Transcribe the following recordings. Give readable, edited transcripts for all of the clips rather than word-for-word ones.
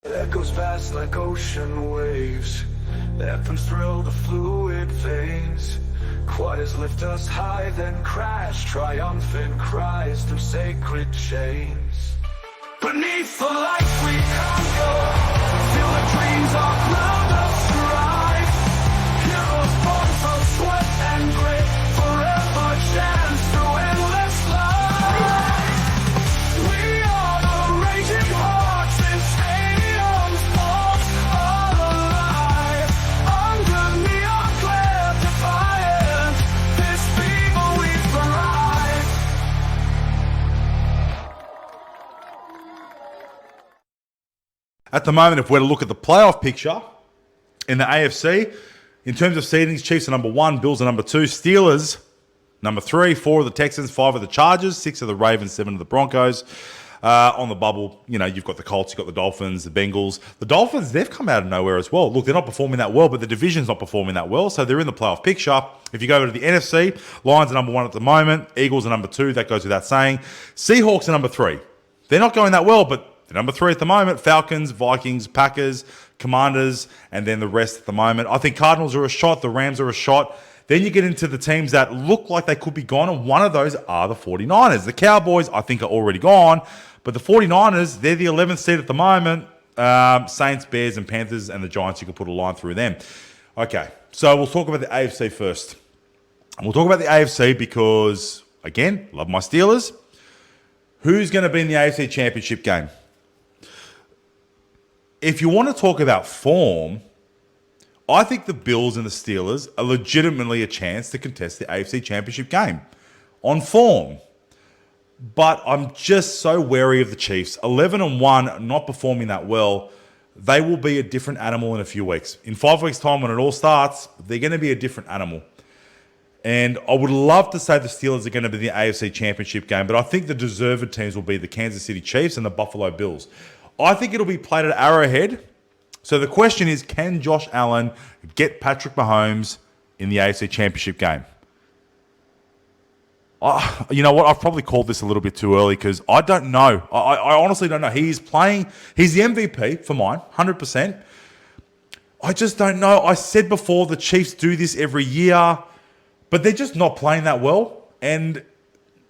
That goes fast like ocean waves. Anthems thrill the fluid veins. Choirs lift us high, then crash. Triumphant cries through sacred chains. Beneath the lights we conquer. Feel the dreams are proud of strife. Heroes born from sweat and grit. Forever chance through endless life. We are the raging hearts in stadiums pulse alive. Under neon glare defiant, this fever we thrive. At the moment, if we're to look at the playoff picture in the AFC, in terms of seedings, Chiefs are number 1, Bills are number 2, Steelers number 3, 4 of the Texans, 5 of the Chargers, 6 of the Ravens, 7 of the Broncos. On the bubble, you've got the Colts, you've got the Dolphins, the Bengals. The Dolphins, they've come out of nowhere as well. Look, they're not performing that well, but the division's not performing that well, so they're in the playoff picture. If you go over to the NFC, Lions are number 1 at the moment, Eagles are number 2, that goes without saying. Seahawks are number 3. They're not going that well, but they're number 3 at the moment. Falcons, Vikings, Packers, Commanders, and then the rest at the moment. I think Cardinals are a shot, the Rams are a shot. Then you get into the teams that look like they could be gone, and one of those are the 49ers. The Cowboys, I think, are already gone, but the 49ers, they're the 11th seed at the moment. Saints, Bears, and Panthers, and the Giants, you can put a line through them. Okay, so we'll talk about the AFC first. We'll talk about the AFC because, again, love my Steelers. Who's going to be in the AFC Championship game? If you want to talk about form, I think the Bills and the Steelers are legitimately a chance to contest the AFC Championship game on form. But I'm just so wary of the Chiefs. 11-1, not performing that well. They will be a different animal in a few weeks. In 5 weeks' time, when it all starts, they're going to be a different animal. And I would love to say the Steelers are going to be the AFC Championship game, but I think the deserved teams will be the Kansas City Chiefs and the Buffalo Bills. I think it'll be played at Arrowhead. So the question is, can Josh Allen get Patrick Mahomes in the AFC Championship game? You know what? I've probably called this a little bit too early because I don't know. I honestly don't know. He's the MVP for mine, 100%. I just don't know. I said before the Chiefs do this every year, but they're just not playing that well. And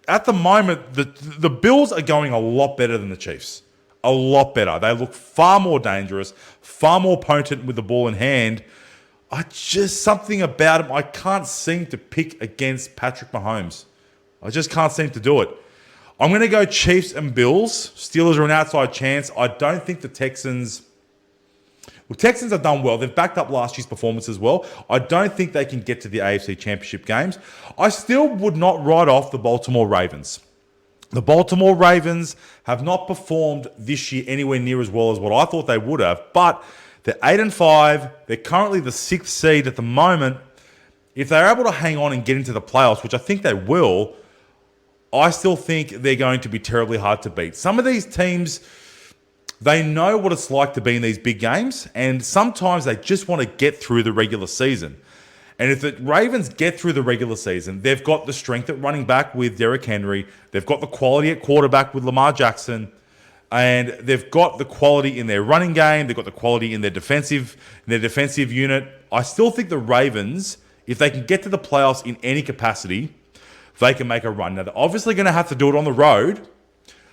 at the moment, the Bills are going a lot better than the Chiefs. A lot better. They look far more dangerous, far more potent with the ball in hand. Something about him, I can't seem to pick against Patrick Mahomes. I just can't seem to do it. I'm going to go Chiefs and Bills. Steelers are an outside chance. I don't think the Texans... Well, Texans have done well. They've backed up last year's performance as well. I don't think they can get to the AFC Championship games. I still would not write off the Baltimore Ravens. The Baltimore Ravens have not performed this year anywhere near as well as what I thought they would have, but they're 8-5. They're currently the 6th seed at the moment. If they're able to hang on and get into the playoffs, which I think they will, I still think they're going to be terribly hard to beat. Some of these teams, they know what it's like to be in these big games, and sometimes they just want to get through the regular season. And if the Ravens get through the regular season, they've got the strength at running back with Derrick Henry. They've got the quality at quarterback with Lamar Jackson. And they've got the quality in their running game. They've got the quality in their defensive unit. I still think the Ravens, if they can get to the playoffs in any capacity, they can make a run. Now, they're obviously going to have to do it on the road.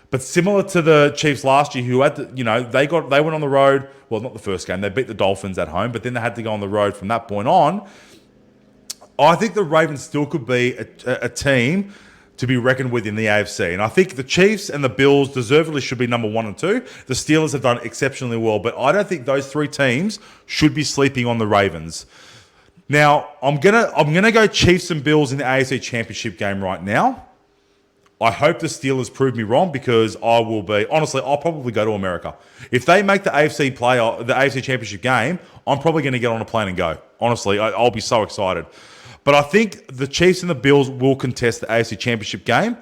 But similar to the Chiefs last year, who had to, they went on the road. Well, not the first game. They beat the Dolphins at home. But then they had to go on the road from that point on. I think the Ravens still could be a team to be reckoned with in the AFC. And I think the Chiefs and the Bills deservedly should be number 1 and 2. The Steelers have done exceptionally well, but I don't think those 3 teams should be sleeping on the Ravens. Now, I'm gonna go Chiefs and Bills in the AFC Championship game right now. I hope the Steelers prove me wrong because I'll probably go to America. If they make the AFC Championship game, I'm probably going to get on a plane and go. Honestly, I'll be so excited. But I think the Chiefs and the Bills will contest the AFC Championship game.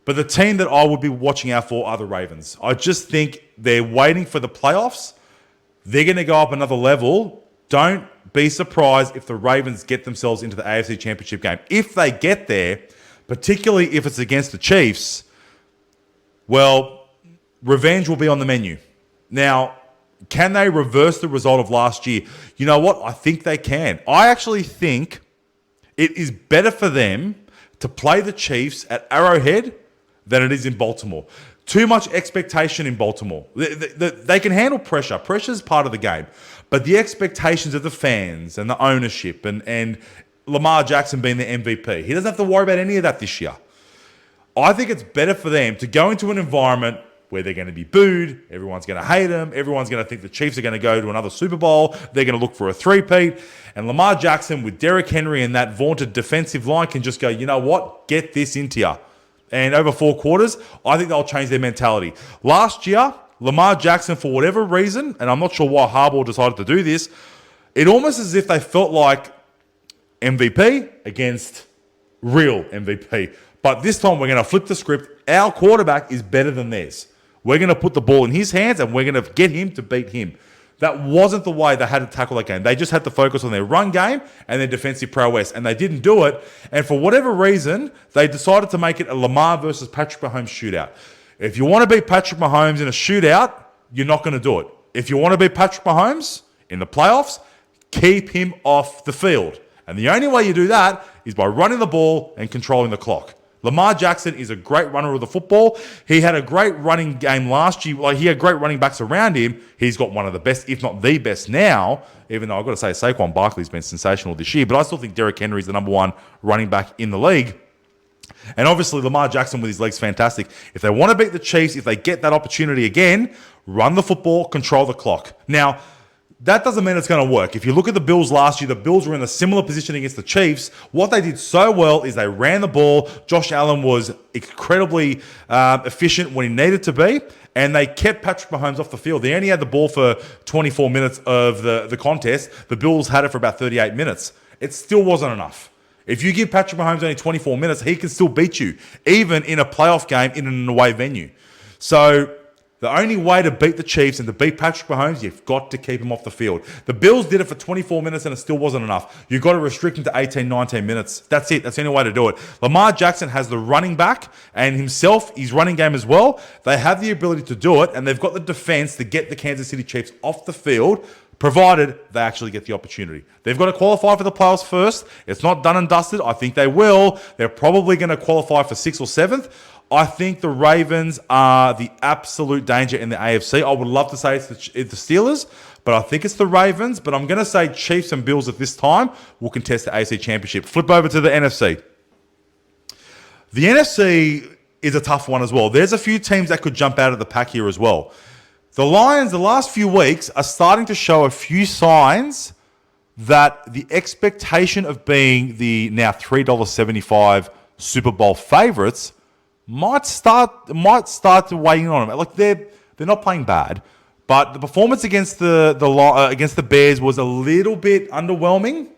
But the team that I would be watching out for are the Ravens. I just think they're waiting for the playoffs. They're going to go up another level. Don't be surprised if the Ravens get themselves into the AFC Championship game. If they get there, particularly if it's against the Chiefs, well, revenge will be on the menu. Now, Can they reverse the result of last year? You know what? I think they can. I actually think it is better for them to play the Chiefs at Arrowhead than it is in Baltimore. Too much expectation in Baltimore. They can handle pressure. Pressure is part of the game. But the expectations of the fans and the ownership and Lamar Jackson being the MVP, he doesn't have to worry about any of that this year. I think it's better for them to go into an environment where they're going to be booed, everyone's going to hate them, everyone's going to think the Chiefs are going to go to another Super Bowl, they're going to look for a three-peat, and Lamar Jackson with Derrick Henry and that vaunted defensive line can just go, you know what, get this into you. And over 4 quarters, I think they'll change their mentality. Last year, Lamar Jackson, for whatever reason, and I'm not sure why Harbaugh decided to do this, it almost as if they felt like MVP against real MVP. But this time we're going to flip the script. Our quarterback is better than theirs. We're going to put the ball in his hands and we're going to get him to beat him. That wasn't the way they had to tackle that game. They just had to focus on their run game and their defensive prowess, and they didn't do it. And for whatever reason, they decided to make it a Lamar versus Patrick Mahomes shootout. If you want to beat Patrick Mahomes in a shootout, you're not going to do it. If you want to beat Patrick Mahomes in the playoffs, keep him off the field. And the only way you do that is by running the ball and controlling the clock. Lamar Jackson is a great runner of the football. He had a great running game last year. Like, he had great running backs around him. He's got one of the best, if not the best now, even though I've got to say Saquon Barkley's been sensational this year. But I still think Derrick Henry is the number 1 running back in the league. And obviously Lamar Jackson with his legs, fantastic. If they want to beat the Chiefs, if they get that opportunity again, run the football, control the clock. Now, that doesn't mean it's going to work. If you look at the Bills last year, the Bills were in a similar position against the Chiefs. What they did so well is they ran the ball. Josh Allen was incredibly efficient when he needed to be, and they kept Patrick Mahomes off the field. They only had the ball for 24 minutes of the contest. The Bills had it for about 38 minutes. It still wasn't enough. If you give Patrick Mahomes only 24 minutes, he can still beat you, even in a playoff game in an away venue. So the only way to beat the Chiefs and to beat Patrick Mahomes, you've got to keep him off the field. The Bills did it for 24 minutes and it still wasn't enough. You've got to restrict him to 18, 19 minutes. That's it. That's the only way to do it. Lamar Jackson has the running back and himself, his running game as well. They have the ability to do it, and they've got the defense to get the Kansas City Chiefs off the field, provided they actually get the opportunity. They've got to qualify for the playoffs first. It's not done and dusted. I think they will. They're probably going to qualify for 6th or 7th. I think the Ravens are the absolute danger in the AFC. I would love to say it's the Steelers, but I think it's the Ravens. But I'm going to say Chiefs and Bills at this time will contest the AFC Championship. Flip over to the NFC. The NFC is a tough one as well. There's a few teams that could jump out of the pack here as well. The Lions, the last few weeks, are starting to show a few signs that the expectation of being the now $3.75 Super Bowl favorites might start to weigh in on them. Like, they're not playing bad, but the performance against the Bears was a little bit underwhelming.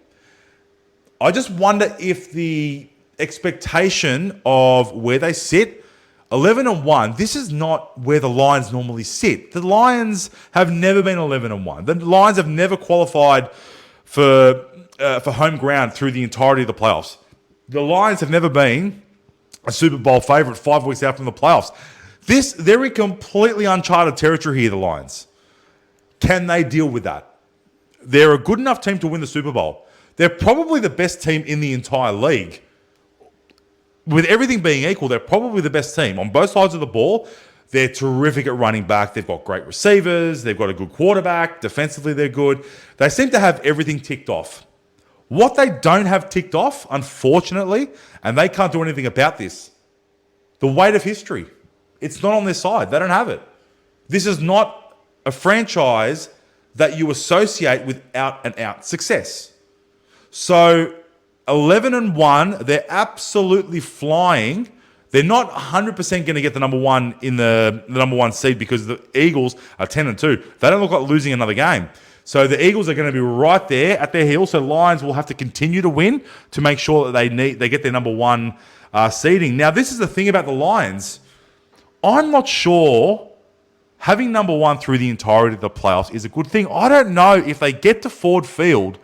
I just wonder if the expectation of where they sit, 11-1, this is not where the Lions normally sit. The Lions have never been 11-1. The Lions have never qualified for home ground through the entirety of the playoffs. The Lions have never been a Super Bowl favorite 5 weeks out from the playoffs. They're in completely uncharted territory here, the Lions. Can they deal with that? They're a good enough team to win the Super Bowl. They're probably the best team in the entire league. With everything being equal, they're probably the best team. On both sides of the ball, they're terrific at running back. They've got great receivers. They've got a good quarterback. Defensively, they're good. They seem to have everything ticked off. What they don't have ticked off, unfortunately, and they can't do anything about this, the weight of history. It's not on their side. They don't have it. This is not a franchise that you associate with out-and-out success. So 11-1, they're absolutely flying. They're not 100% going to get the number 1 in the number 1 seed because the Eagles are 10-2. They don't look like losing another game. So the Eagles are going to be right there at their heels. So Lions will have to continue to win to make sure that they get their number 1 seeding. Now, this is the thing about the Lions. I'm not sure having number 1 through the entirety of the playoffs is a good thing. I don't know if they get to Ford Field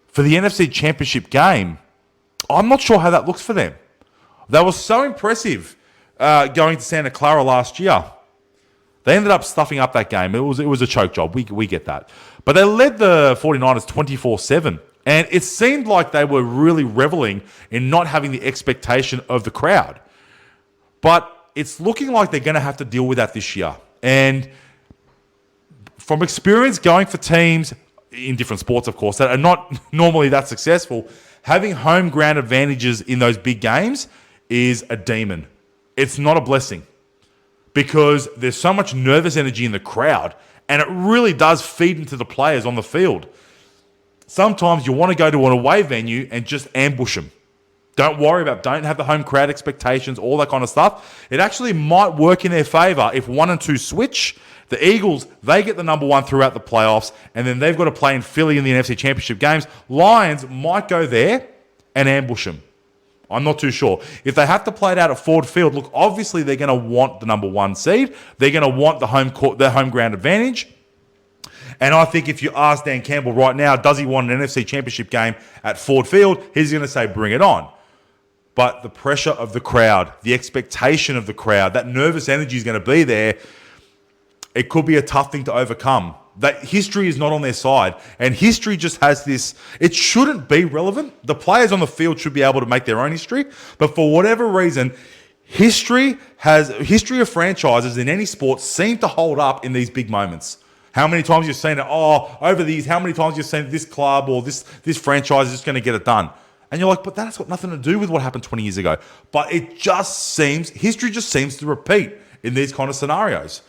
for the NFC Championship game. I'm not sure how that looks for them. They were so impressive going to Santa Clara last year. They ended up stuffing up that game. It was a choke job. We get that. But they led the 49ers 24-7. And it seemed like they were really reveling in not having the expectation of the crowd. But it's looking like they're going to have to deal with that this year. And from experience going for teams in different sports, of course, that are not normally that successful, having home ground advantages in those big games is a demon. It's not a blessing because there's so much nervous energy in the crowd, and it really does feed into the players on the field. Sometimes you want to go to an away venue and just ambush them. Don't have the home crowd expectations, all that kind of stuff. It actually might work in their favor if 1 and 2 switch. The Eagles, they get the number 1 throughout the playoffs, and then they've got to play in Philly in the NFC Championship games. Lions might go there and ambush them. I'm not too sure. If they have to play it out at Ford Field, look, obviously they're going to want the number 1 seed. They're going to want their home ground advantage. And I think if you ask Dan Campbell right now, does he want an NFC Championship game at Ford Field? He's going to say, bring it on. But the pressure of the crowd, the expectation of the crowd, that nervous energy is going to be there. It could be a tough thing to overcome. That history is not on their side. And history just has this, it shouldn't be relevant. The players on the field should be able to make their own history. But for whatever reason, history of franchises in any sport seem to hold up in these big moments. How many times you've seen it, how many times you've seen this club or this franchise is just going to get it done. And you're like, but that's got nothing to do with what happened 20 years ago. But history just seems to repeat in these kind of scenarios.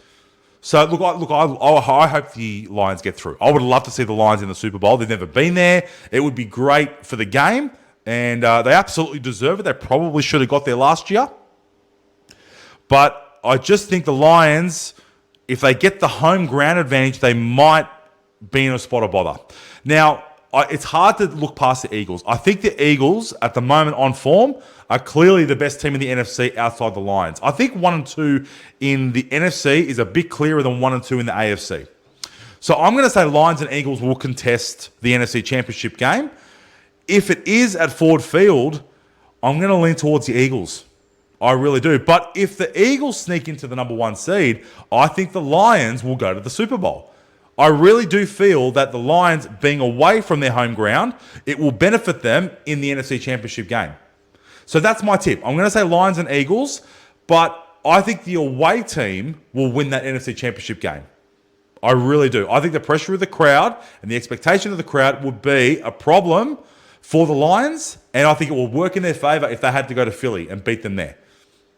So, I hope the Lions get through. I would love to see the Lions in the Super Bowl. They've never been there. It would be great for the game. And they absolutely deserve it. They probably should have got there last year. But I just think the Lions, if they get the home ground advantage, they might be in a spot of bother. Now, it's hard to look past the Eagles. I think the Eagles, at the moment on form, are clearly the best team in the NFC outside the Lions. I think 1 and 2 in the NFC is a bit clearer than 1 and 2 in the AFC. So I'm going to say Lions and Eagles will contest the NFC Championship game. If it is at Ford Field, I'm going to lean towards the Eagles. I really do. But if the Eagles sneak into the number 1 seed, I think the Lions will go to the Super Bowl. I really do feel that the Lions being away from their home ground, it will benefit them in the NFC Championship game. So that's my tip. I'm going to say Lions and Eagles, but I think the away team will win that NFC Championship game. I really do. I think the pressure of the crowd and the expectation of the crowd would be a problem for the Lions, and I think it will work in their favor if they had to go to Philly and beat them there.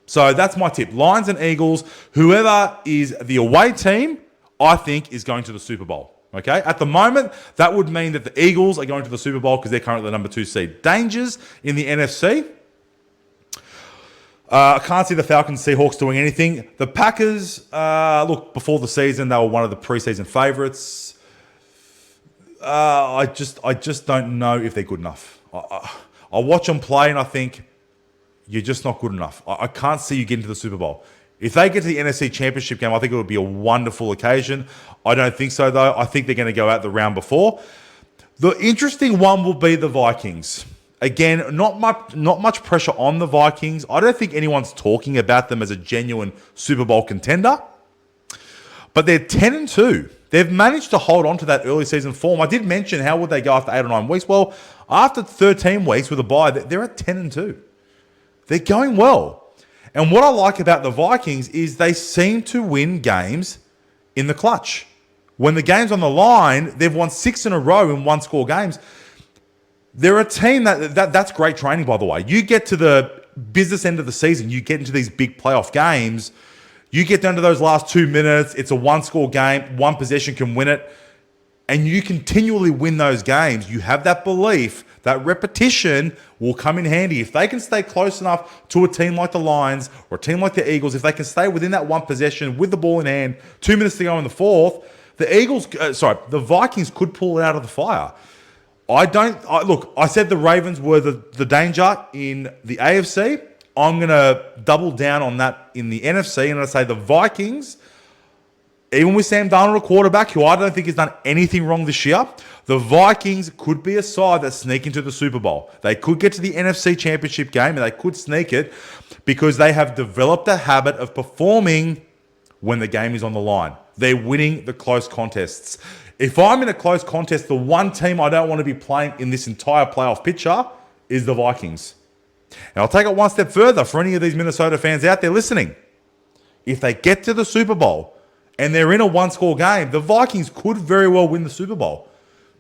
So that's my tip. Lions and Eagles, whoever is the away team, I think is going to the Super Bowl. Okay? At the moment, that would mean that the Eagles are going to the Super Bowl because they're currently the number 2 seed. Dangers in the NFC. I can't see the Falcons, Seahawks doing anything. The Packers, before the season, they were one of the preseason favourites. I just don't know if they're good enough. I watch them play and I think, you're just not good enough. I can't see you getting to the Super Bowl. If they get to the NFC Championship game, I think it would be a wonderful occasion. I don't think so, though. I think they're going to go out the round before. The interesting one will be the Vikings. Again, not much pressure on the Vikings. I don't think anyone's talking about them as a genuine Super Bowl contender. But they're 10-2. They've managed to hold on to that early season form. I did mention how would they go after 8 or 9 weeks. Well, after 13 weeks with a bye, they're at 10-2. They're going well. And what I like about the Vikings is they seem to win games in the clutch. When the game's on the line, they've won 6 in a row in one-score games. They're a team that's great training, by the way. You get to the business end of the season, you get into these big playoff games, you get down to those last 2 minutes, it's a one-score game, one possession can win it, and you continually win those games. You have that belief that repetition will come in handy. If they can stay close enough to a team like the Lions or a team like the Eagles, if they can stay within that one possession with the ball in hand, 2 minutes to go in the fourth, the Vikings could pull it out of the fire. I said the Ravens were the danger in the AFC. I'm going to double down on that in the NFC, and I say the Vikings, even with Sam Darnold, a quarterback who I don't think has done anything wrong this year, the Vikings could be a side that sneak into the Super Bowl. They could get to the NFC Championship game and they could sneak it because they have developed a habit of performing when the game is on the line. They're winning the close contests. If I'm in a close contest, the one team I don't want to be playing in this entire playoff picture is the Vikings. And I'll take it one step further for any of these Minnesota fans out there listening. If they get to the Super Bowl and they're in a one-score game, the Vikings could very well win the Super Bowl.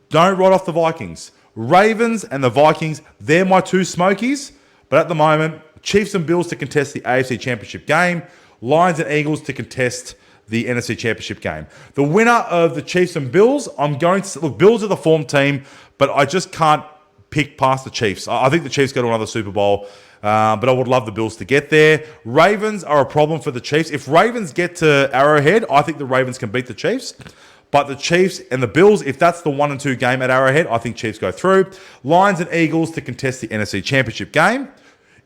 Don't write off the Vikings. Ravens and the Vikings, they're my two smokies. But at the moment, Chiefs and Bills to contest the AFC Championship game. Lions and Eagles to contest the NFC Championship game. The winner of the Chiefs and Bills, I'm going to... Look, Bills are the form team, but I just can't pick past the Chiefs. I think the Chiefs go to another Super Bowl, but I would love the Bills to get there. Ravens are a problem for the Chiefs. If Ravens get to Arrowhead, I think the Ravens can beat the Chiefs. But the Chiefs and the Bills, if that's the 1-2 game at Arrowhead, I think Chiefs go through. Lions and Eagles to contest the NFC Championship game.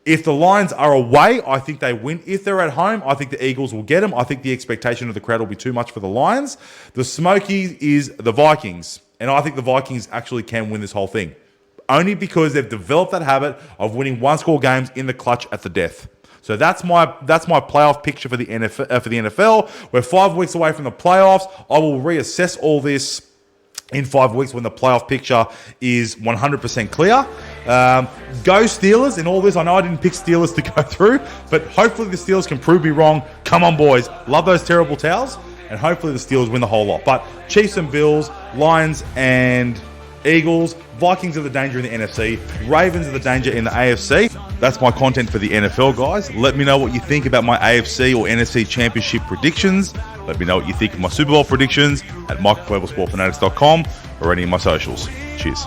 If the Lions are away, I think they win. If they're at home, I think the Eagles will get them. I think the expectation of the crowd will be too much for the Lions. The Smokies is the Vikings. And I think the Vikings actually can win this whole thing. Only because they've developed that habit of winning one-score games in the clutch at the death. So that's my playoff picture for the NFL. We're 5 weeks away from the playoffs. I will reassess all this in 5 weeks when the playoff picture is 100% clear. Go Steelers in all this. I know I didn't pick Steelers to go through, but hopefully the Steelers can prove me wrong. Come on, boys. Love those terrible towels. And hopefully the Steelers win the whole lot. But Chiefs and Bills, Lions and Eagles, Vikings are the danger in the NFC, Ravens are the danger in the AFC. That's my content for the NFL, guys. Let me know what you think about my AFC or NFC championship predictions. Let me know what you think of my Super Bowl predictions at michaelclaversportfanatics.com or any of my socials. Cheers.